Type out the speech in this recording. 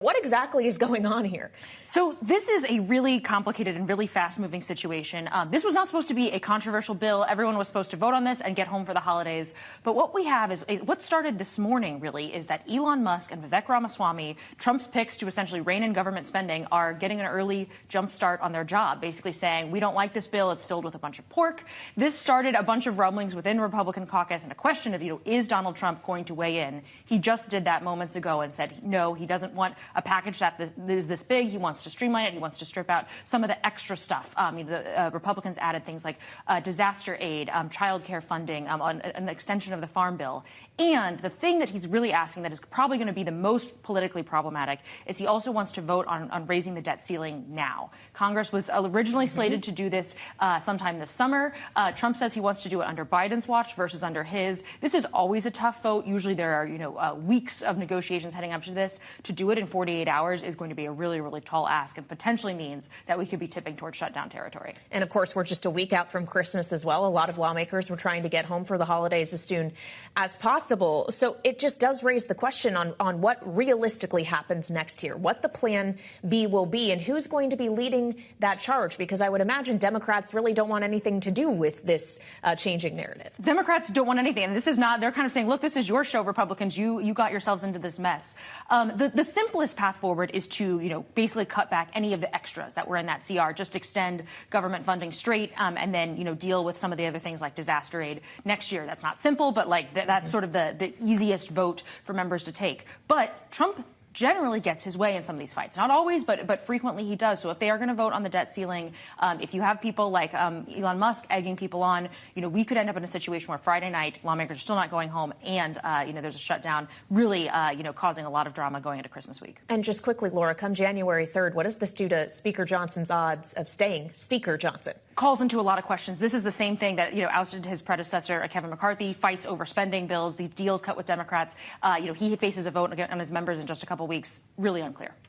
What exactly is going on here? So this is a really complicated and really fast-moving situation. This was not supposed to be a controversial bill. Everyone was supposed to vote on this and get home for the holidays. But what we have is what started this morning, really, is that Elon Musk and Vivek Ramaswamy, Trump's picks to essentially rein in government spending, are getting an early jump start on their job, basically saying, we don't like this bill. It's filled with a bunch of pork. This started a bunch of rumblings within the Republican caucus and a question of, is Donald Trump going to weigh in? He just did that moments ago and said, no, he doesn't want a package that is this big. He wants to streamline it. He wants to strip out some of the extra stuff. The Republicans added things like disaster aid, child care funding, an extension of the Farm Bill. And the thing that he's really asking that is probably going to be the most politically problematic is he also wants to vote on raising the debt ceiling now. Congress was originally slated to do this sometime this summer. Trump says he wants to do it under Biden's watch versus under his. This is always a tough vote. Usually there are, weeks of negotiations heading up to this. To do it in 48 hours is going to be a really, really tall ask and potentially means that we could be tipping towards shutdown territory. And of course, we're just a week out from Christmas as well. A lot of lawmakers were trying to get home for the holidays as soon as possible. So it just does raise the question on what realistically happens next year, what the plan B will be, and who's going to be leading that charge, because I would imagine Democrats really don't want anything to do with this changing narrative. Democrats don't want anything. And this is not, they're kind of saying, look, this is your show, Republicans. You got yourselves into this mess. The simplest path forward is to, basically cut back any of the extras that were in that CR, just extend government funding straight, and then, deal with some of the other things like disaster aid next year. That's not simple, but that's sort of the easiest vote for members to take. But Trump generally gets his way in some of these fights. Not always, but frequently he does. So if they are going to vote on the debt ceiling, if you have people like Elon Musk egging people on, we could end up in a situation where Friday night lawmakers are still not going home and, there's a shutdown, really, causing a lot of drama going into Christmas week. And just quickly, Laura, come January 3rd, what does this do to Speaker Johnson's odds of staying Speaker Johnson? Calls into a lot of questions. This is the same thing that, ousted his predecessor, Kevin McCarthy, fights over spending bills, the deals cut with Democrats. He faces a vote on his members in just a couple weeks. Really unclear.